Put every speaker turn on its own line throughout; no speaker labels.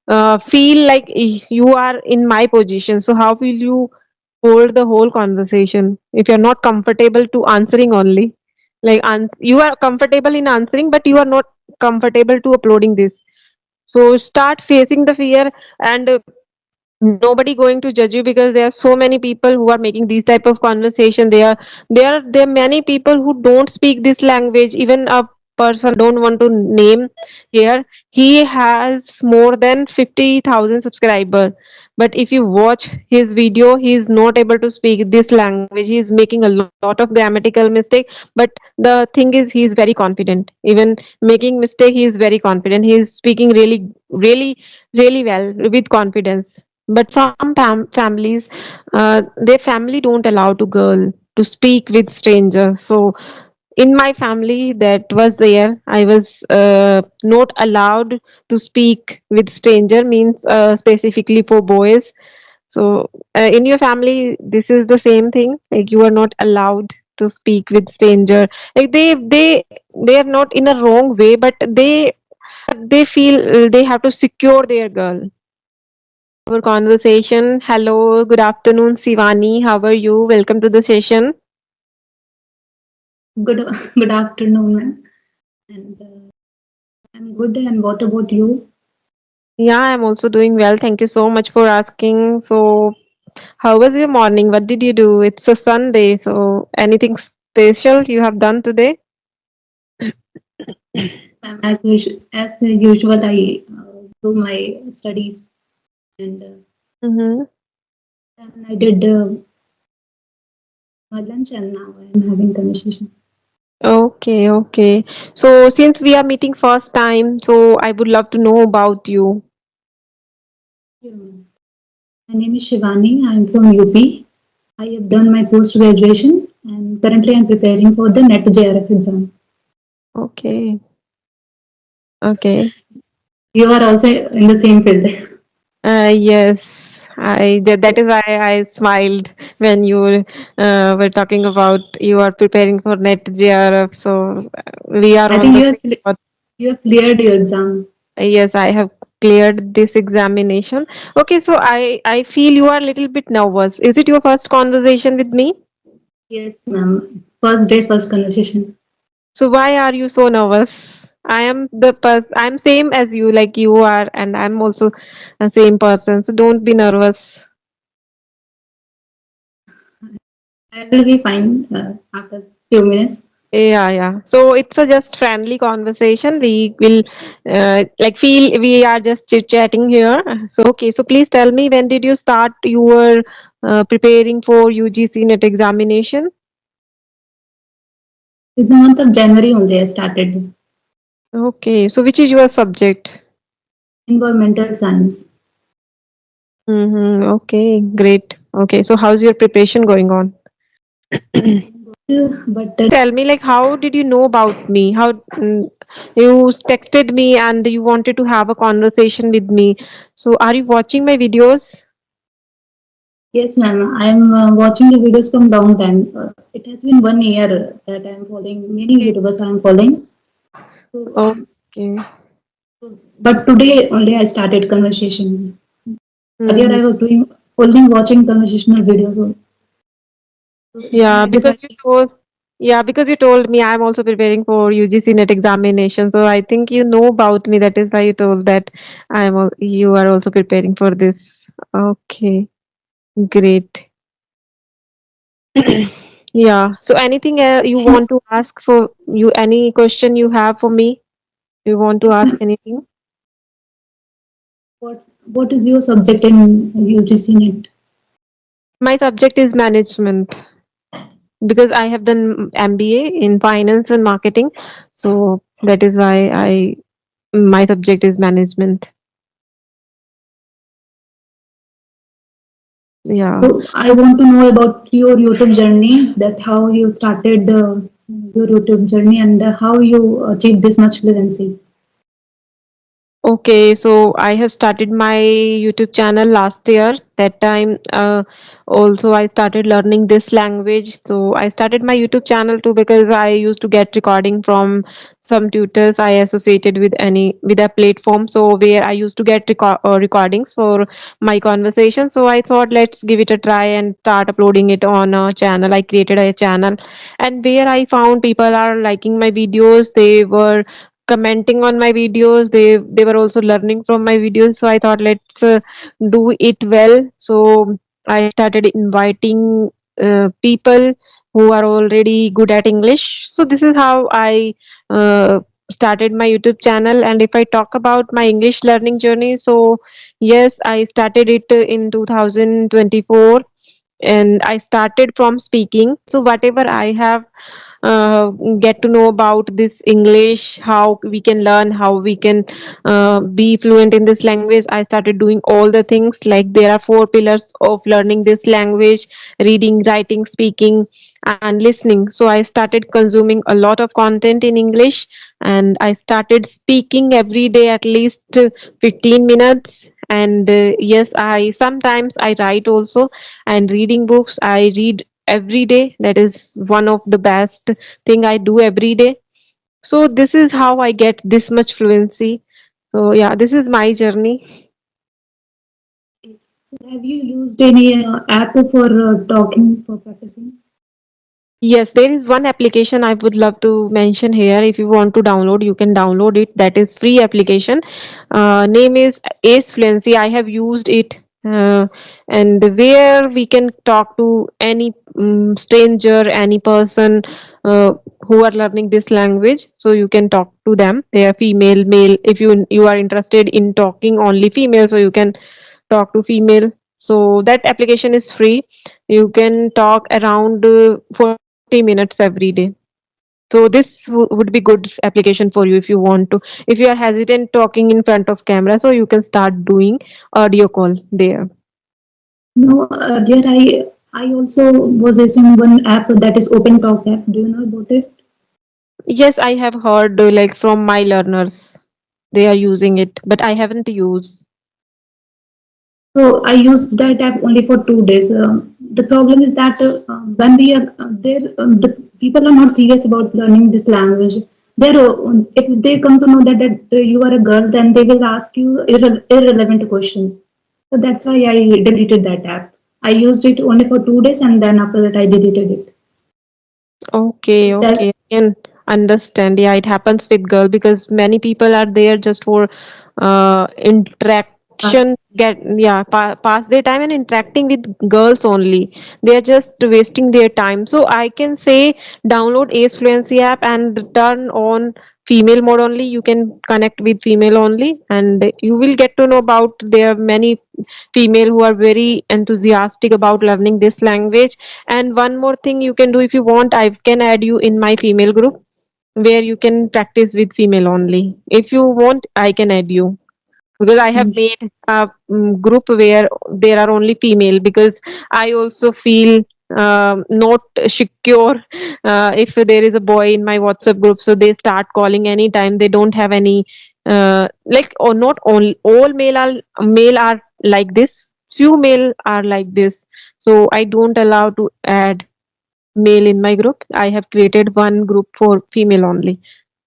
to feel like you are in my position. So how will you hold the whole conversation if you're not comfortable to answering only? Like you are comfortable in answering, but you are not comfortable to uploading this. So start facing the fear, and nobody going to judge you, because there are so many people who are making these type of conversation. There are many people who don't speak this language. Even a person don't want to name here, he has more than 50,000 subscriber, but if you watch his video, he is not able to speak this language. He is making a lot of grammatical mistake, but the thing is, he is very confident. Even making mistake, he is very confident. He is speaking really well with confidence. But some families, their family don't allow to girl to speak with strangers. So in my family, that was there. I was not allowed to speak with stranger, means specifically for boys. So in your family, this is the same thing, like you are not allowed to speak with stranger. Like they are not in a wrong way, but they feel they have to secure their girl. Our conversation. Hello, good afternoon, Sivani. How are you? Welcome to the session.
Good good afternoon, ma'am. And I'm good. And what about you?
Yeah, I'm also doing well. Thank you so much for asking. So, how was your morning? What did you do? It's a Sunday, so anything special you have done today?
Ma'am, as usual, I do my studies, and
Mm-hmm.
then I did my lunch, and now I'm having conversation.
Okay, okay. So, since we are meeting first time, so I would love to know about you.
Sure, ma'am. My name is Shivani. I'm from UP. I have done my post graduation, and currently I'm preparing for the NET JRF exam.
Okay, okay.
You are also in the same field.
Yes, that is why I smiled when you were talking about you are preparing for NET JRF. So we are
I
on
think
the
you have
same path.
you have cleared your exam.
Yes, I have cleared this examination. Okay, so I feel you are a little bit nervous. Is it your first conversation with me?
Yes, ma'am. First day, first conversation.
So why are you so nervous? I'm same as you, like you are, and I'm also a same person. So don't be nervous.
I will be fine after few minutes.
Yeah, yeah. So it's a just friendly conversation. We will like feel we are just chit chatting here. So okay. So please tell me, when did you start your preparing for UGC NET examination?
In the month of January only I started
Okay. So which is your subject?
environmental science.
Mm-hmm. Okay. Great. Okay. So how's your preparation going on?
But
Please tell me, like, how did you know about me? You texted me and you wanted to have a conversation with me. So are you watching my videos?
yes, ma'am, I am watching the videos from long time. It has been 1 year that I am following many
Okay.
YouTubers. I am following. So,
Okay.
but today only I started conversation. Earlier
Hmm.
I was doing only watching conversational videos. So then
Yeah,
I decided.
because you told me I'm also preparing for UGC NET examination. So I think you know about me. That is why you told that you are also preparing for this. Okay, great. Yeah. So anything you want to ask for you? Any question you have for me? You want to
Yes,
ask
ma'am.
anything?
What is your subject in UGC NET?
My subject is management, because I have done MBA in finance and marketing. So that is why my subject is management. Yeah.
So I want to know about your YouTube journey, that how you started your YouTube journey and how you achieved this much fluency.
Okay, so I have started my YouTube channel last year. That time, also I started learning this language. So I started my YouTube channel too because I used to get recording from some tutors I associated with any with a platform. So where I used to get recordings for my conversation. So I thought let's give it a try and start uploading it on a channel. I created a channel, and where I found people are liking my videos. They were commenting on my videos. They were also learning from my videos, so I thought let's do it well. So I started inviting people who are already good at English. So this is how I started my YouTube channel. And if I talk about my English learning journey, so yes, I started it in 2024, and I started from speaking. So whatever I have uh, get to know about this English, how we can learn, how we can be fluent in this language. I started doing all the things. Like there are four pillars of learning this language: reading, writing, speaking, and listening. So I started consuming a lot of content in English, and I started speaking every day at least 15 minutes. And yes, I sometimes I write also, and reading books I read every day. That is one of the best thing I do every day. So this is how I get this much fluency. So yeah, this is my journey.
So have you used any app for talking for practicing?
Yes, there is one application I would love to mention here. If you want to download, you can download it. That is free application. Name is Ace Fluency. I have used it, and where we can talk to any stranger, any person who are learning this language. So you can talk to them. They are female, male. If you are interested in talking only female, so you can talk to female. So that application is free. You can talk around 40 minutes every day. So this would be good application for you if you want to. If you are hesitant talking in front of camera, so you can start doing audio call there.
No, earlier I also was using one app that is Open Talk app. Do you know about it?
Yes, I have heard like from my learners, they are using it, but I haven't used.
So I used that app only for 2 days. The problem is that when we are there, the people are not serious about learning this language. They're if they come to know that you are a girl, then they will ask you irrelevant questions. So that's why I deleted that app. I used it only for 2 days, and then after that I deleted it. So
Okay,
that
okay. I can understand. Yeah, it happens with girl because many people are there just for interaction,
was
get yeah, pass their time and interacting with girls only. They are just wasting their time. So I can say download Ace Fluency app and turn on female mode only. You can connect with female only, and you will get to know about there are many female who are very enthusiastic about learning this language. And one more thing you can do, if you want, I can add you in my female group where you can practice with female only. If you want, I can add you because I have made a group where there are only female, because I also feel not secure if there is a boy in my WhatsApp group, so they start calling anytime. They don't have any like, or not all male are like this. Few male are like this, so I don't allow to add male in my group. I have created one group for female only.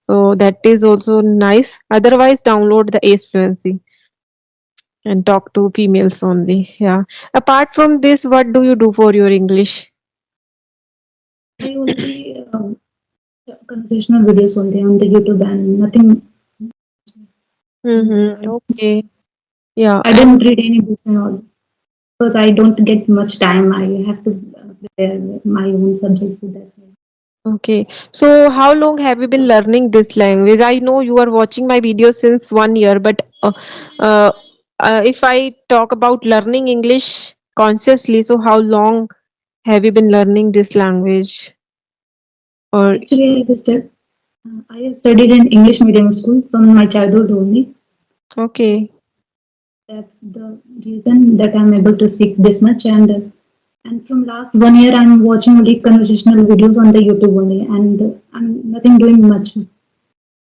So that is also nice. Otherwise, download the Ace Fluency and talk to females only. Yeah. Apart from this, what do you do for your English?
I only conversational videos only on the YouTube and nothing.
Mm-hmm. Okay. Yeah.
I don't read any books and all because I don't get much time. I have to prepare my own subjects. So that's why.
Okay. So how long have you been learning this language? I know you are watching my videos since 1 year, but uh, if I talk about learning English consciously, so how long have you been learning this language? Or
Actually, I have studied in English medium school from my childhood only.
okay.
That's the reason that I'm able to speak this much. And from last 1 year, I'm watching only conversational videos on the YouTube only, and I'm nothing doing much.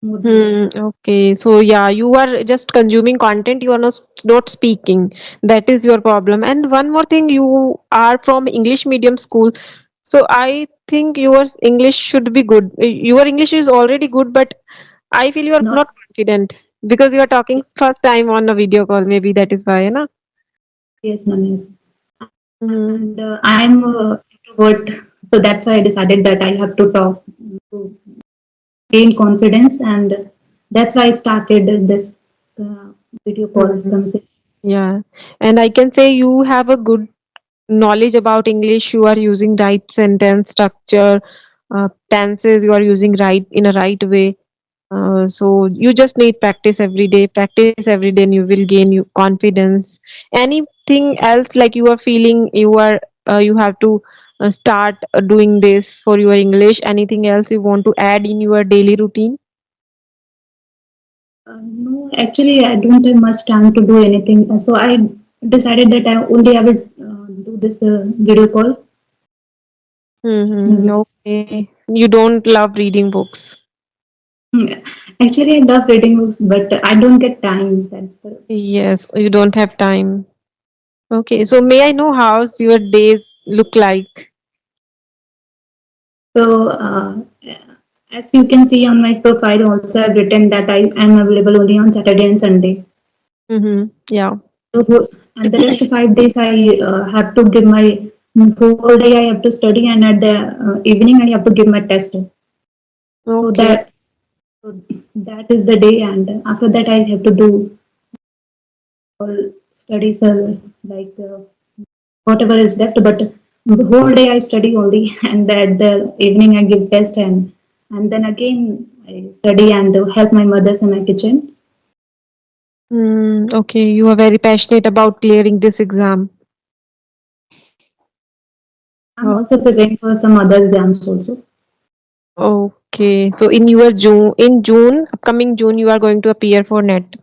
more than that.
Okay, so yeah, you are just consuming content, you are not speaking. That is your problem. And one more thing, you are from English medium school, so I think your English should be good. Your English is already good, but I feel you are
Not
not confident because you are talking first time on a video call. Maybe that is why, na?
yes, Manish.
Mm-hmm.
And I'm introvert, so that's why I decided that I have to talk to gain confidence, and that's why I started this uh, video call conversation.
Yeah, and I can say you have a good knowledge about English. You are using right sentence structure, tenses. You are using right in a right way. So you just need practice every day, and you will gain you confidence. Anything else like you are feeling you have to start doing this for your English? Anything else you want to add in your daily routine?
No, actually, I don't have much time to do anything. So I decided that I will do this video call
Mm-hmm.
occasionally.
Okay. You don't love reading books.
Actually, I love reading books, but I don't get time. That's the
Yes, you don't have time. Okay, so may I know how's your days look like?
so. As you can see on my profile, also I've written that I am available only on Saturday and Sunday.
Mm-hmm. Yeah.
So, and the rest 5 days I have to give my whole day I have to study, and at the evening I have to give my test. So
Okay.
that is the day, and after that I have to do all studies like whatever is left. But the whole day I study only, and at the evening I give test, and then again I study and help my mothers in my kitchen.
Okay, you are very passionate about clearing this exam.
I'm
Oh,
also preparing for some other exams also.
okay. So in June, upcoming June, you are going to appear for NET.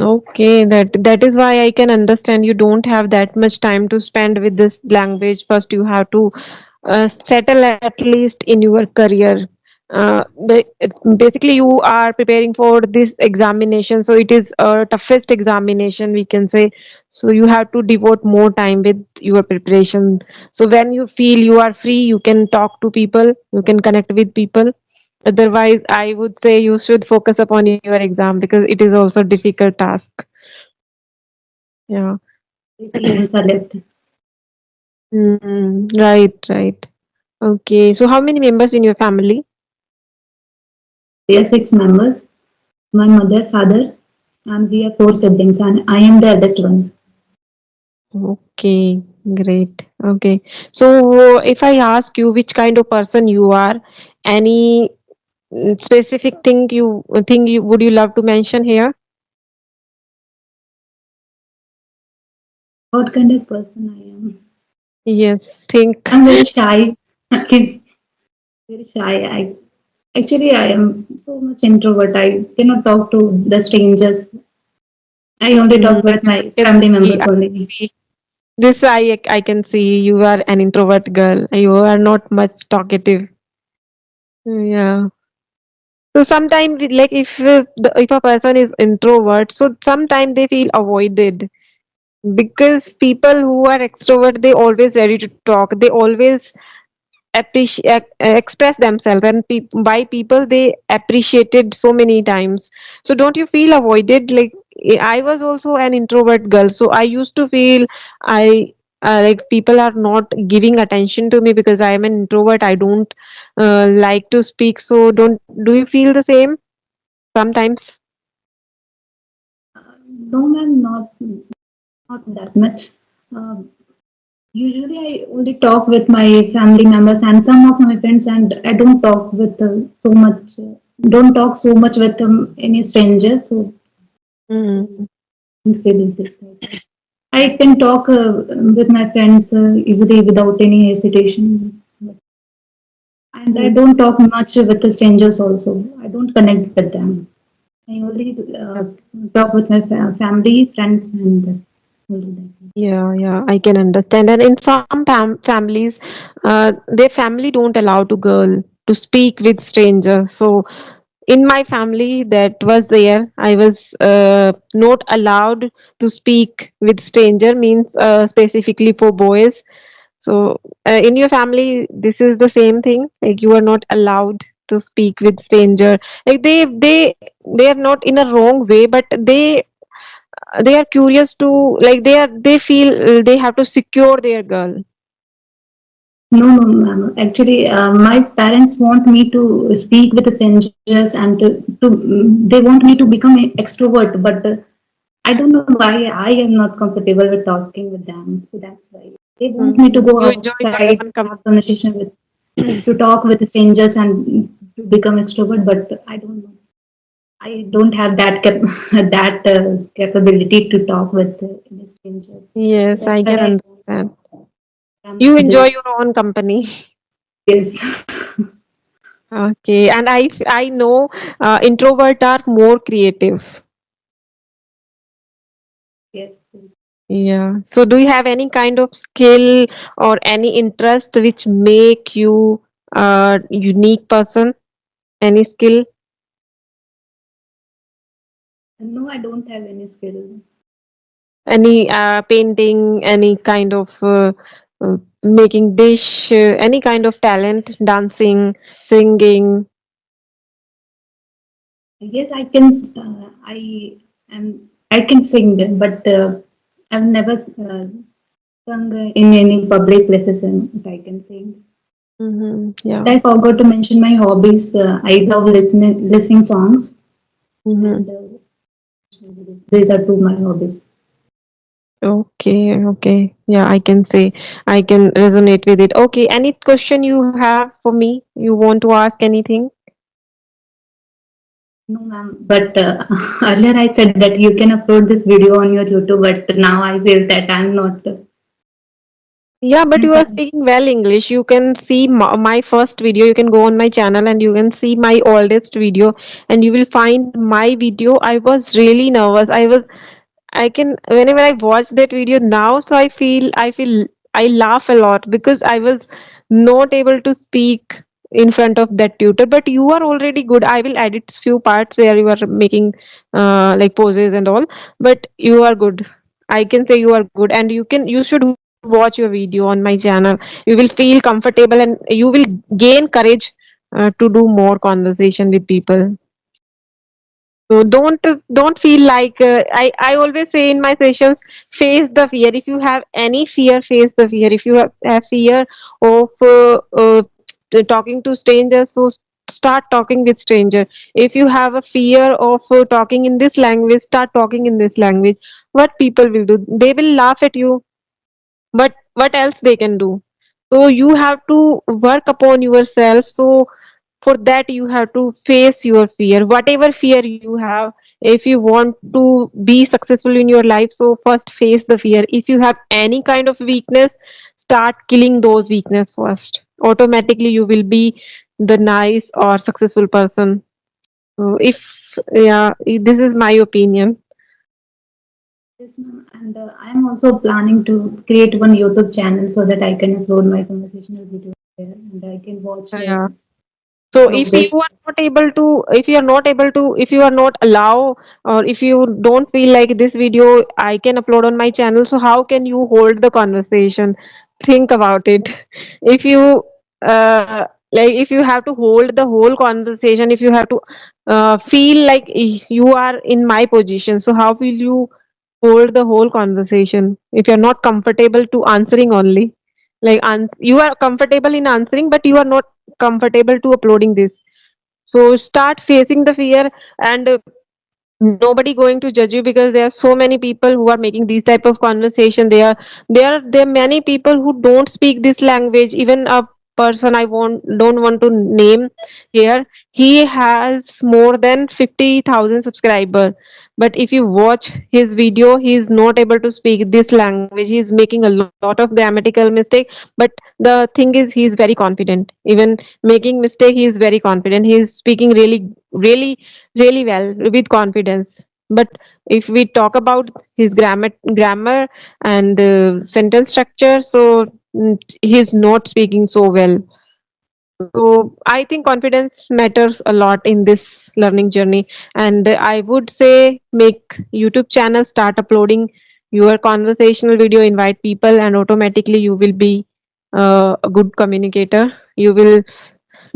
Okay, that is why I can understand you don't have that much time to spend with this language. First, you have to settle at least in your career. Basically, you are preparing for this examination, so it is a toughest examination we can say. So you have to devote more time with your preparation. So when you feel you are free, you can talk to people, you can connect with people. Otherwise, I would say you should focus upon your exam because it is also a difficult task. Yeah.
3 levels are left.
Right, right. Okay. So how many members in your family?
We are 6 members. My mother, father, and we are 4 siblings, and I am the eldest one.
Okay, great. Okay. So if I ask you which kind of person you are, any specific thing you would you love to mention here?
What kind of person I am?
Yes, think.
I'm very shy. Kids, very shy. I am so much introvert. I cannot talk to the strangers. I only talk with
I
my
can
family
see,
members
I can
only.
see. This I can see you are an introvert girl. You are not much talkative. Yeah. So sometimes, like if a person is introvert, so sometimes they feel avoided because people who are extrovert, they always ready to talk. They always appreciate express themselves, and by people they appreciated so many times. So don't you feel avoided? Like I was also an introvert girl, so I used to feel I like people are not giving attention to me because I am an introvert. I don't like to speak. So don't do you feel the same sometimes?
No, ma'am, not that much. Uh, Usually, I only talk with my family members and some of my friends, and I don't talk with so much. Don't talk so much with any strangers. So that's the
Mm.
reason I'm feeling this type. I can talk with my friends easily without any hesitation. And I
Mm.
don't talk much with the strangers also. I don't connect with them. I only talk with my family, friends, and only that.
Yeah, yeah, I can understand. And in some families, their family don't allow to girl to speak with strangers. So in my family that was there, I was not allowed to speak with stranger, means specifically for boys. So in your family this is the same thing, like you are not allowed to speak with stranger, like they are not in a wrong way, but they are curious to, like they feel they have to secure their girl.
No, no, ma'am. Actually, my parents want me to speak with the strangers and they want me to become an extrovert, but I don't know why I am not comfortable with talking with them. So that's why they want me to go
You enjoy your
outside,
own
have conversation with, to talk with the strangers and to become extrovert, but I don't know. I don't have that that capability to talk with the stranger. So
yes, I
that's
can
why
understand.
I'm
You enjoy
just
your own company.
yes,
Okay, and I know introvert are more creative.
yes.
Yeah. So do you have any kind of skill or any interest which make you a unique person? Any skill?
No, I don't have any skill.
Any painting? Any kind of making dish? Any kind of talent? Dancing, singing?
Yes, I can. I can sing them, but I've never sung in any public places, and if I can sing. But
Yeah.
I forgot to mention my hobbies. I love listening songs,
Mm-hmm.
and these are two my hobbies.
Okay, okay. Yeah, I can say I can resonate with it. Okay, any question you have for me? You want to ask anything?
No, ma'am. But earlier I said that you can upload this video on your YouTube, but now I feel that I'm not.
Yeah, but you are speaking well English. You can see my first video. You can go on my channel and you can see my oldest video, and you will find my video. I was really nervous. I can, whenever I watch that video now, so I feel I laugh a lot because I was not able to speak in front of that tutor. But you are already good. I will edit few parts where you are making like poses and all, but you are good. I can say you are good, and you should watch your video on my channel. You will feel comfortable and you will gain courage to do more conversation with people. So don't feel like I always say in my sessions, face the fear. If you have any fear, face the fear. If you have fear of talking to strangers, so start talking with stranger. If you have a fear of talking in this language, start talking in this language. What people will do? They will laugh at you, but what else they can do? So you have to work upon yourself. So for that you have to face your fear, whatever fear you have. If you want to be successful in your life, so first face the fear. If you have any kind of weakness, start killing those weakness first. Automatically you will be the nice or successful person. So if, yeah, this is my opinion.
Yes, ma'am. And I am also planning to create one YouTube channel so that I can upload my conversational videos there and I can watch
Yeah.
the
So if you
progress.
are not able to, if you are not able to, if you are not allow, or if you don't feel like this video I can upload on my channel, so how can you hold the conversation? Think about it. If you like, if you have to hold the whole conversation, if you have to feel like you are in my position, so how will you hold the whole conversation if you're not comfortable to answering only? Like you are comfortable in answering, but you are not comfortable to uploading this. So start facing the fear, and nobody going to judge you, because there are so many people who are making these type of conversation. There are many people who don't speak this language. Even a person I don't want to name here, he has more than 50,000 subscriber, but if you watch his video, he is not able to speak this language. He is making a lot of grammatical mistake, but the thing is he is very confident. Even making mistake, he is very confident. He is speaking really well with confidence. But if we talk about his grammar and sentence structure, so he's not speaking so well. So I think confidence matters a lot in this learning journey. And I would say make YouTube channel, start uploading your conversational video, invite people, and automatically you will be a good communicator. You will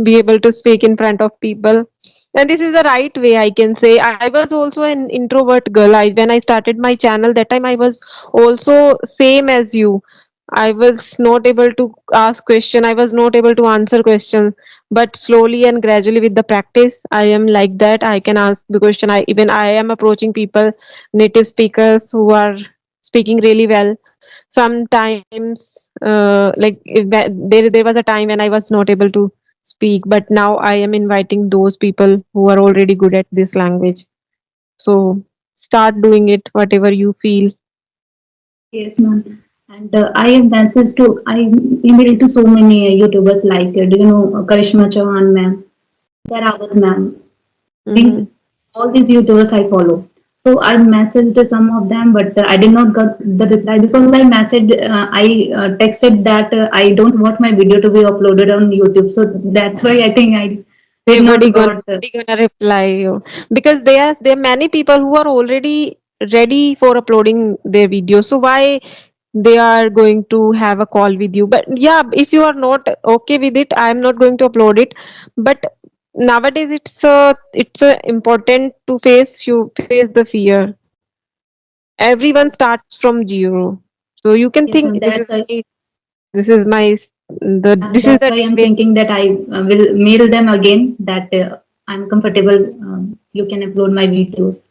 be able to speak in front of people. And this is the right way, I can say. I was also an introvert girl. When I started my channel, that time I was also same as you. I was not able to ask question. I was not able to answer questions. But slowly and gradually with the practice, I am like that. I can ask the question. I am approaching people, native speakers who are speaking really well. Sometimes, there was a time when I was not able to speak, but now I am inviting those people who are already good at this language. So start doing it, whatever you feel.
Yes, ma'am. And I have messaged to, I emailed to so many YouTubers like, do you know Karishma Chauhan ma'am, Dharawat ma'am, these
Hmm.
all these YouTubers I follow. So I messaged some of them, but I did not got the reply because I texted that I don't want my video to be uploaded on YouTube. So that's why I think I did not got.
Nobody gonna reply you, because there are many people who are already ready for uploading their videos. So why they are going to have a call with you? But yeah, if you are not okay with it, I am not going to upload it. But nowadays it's important to face the fear. Everyone starts from zero. So you can
Yes,
think
ma'am.
this is
That's
the
why I'm
way.
thinking that I will mail them again that I'm comfortable. You can upload my videos.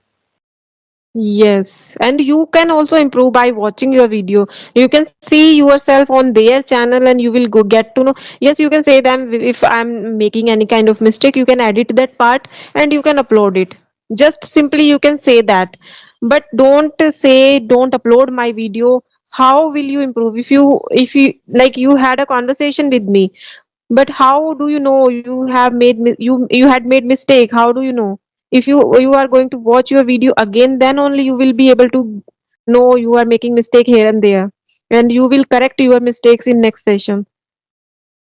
Yes, and you can also improve by watching your video. You can see yourself on their channel and you will go get to know. Yes, you can say them if I'm making any kind of mistake, you can edit that part and you can upload it. Just simply you can say that. But don't say don't upload my video. How will you improve if you like you had a conversation with me, but how do you know you have you had made mistake? How do you know? If you are going to watch your video again, then only you will be able to know you are making mistake here and there, and you will correct your mistakes in next session.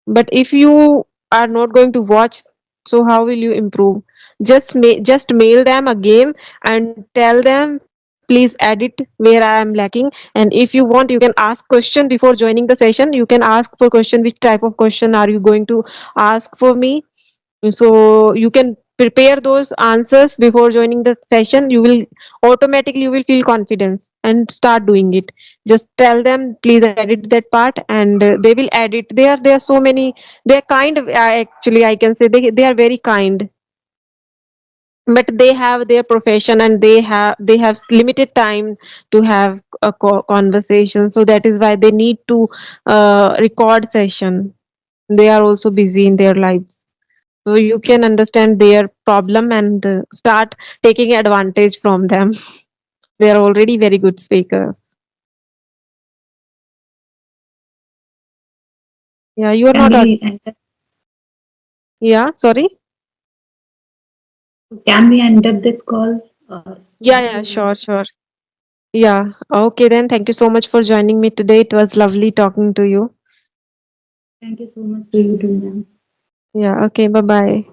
But if you are not going to watch, so how will you improve? Just mail them again and tell them, please edit where I am lacking. And if you want, you can ask question before joining the session. You can ask for question, which type of question are you going to ask for me. So you can prepare those answers before joining the session. You will automatically you will feel confidence and start doing it. Just tell them please edit that part, and they will edit. There are so many. They are kind of, actually I can say they are very kind, but they have their profession and they have limited time to have a conversation. So that is why they need to record session. They are also busy in their lives. So you can understand their problem and start taking advantage from them. They are already very good speakers. Yeah, you are
Can
not.
we enter,
Yeah, sorry.
can we end up this call? Still
Yeah,
do
yeah,
you want?
sure, sure. Yeah. Okay, then thank you so much for joining me today. It was lovely talking to you.
Thank you so much to you too, ma'am.
Yeah. Okay. Bye bye.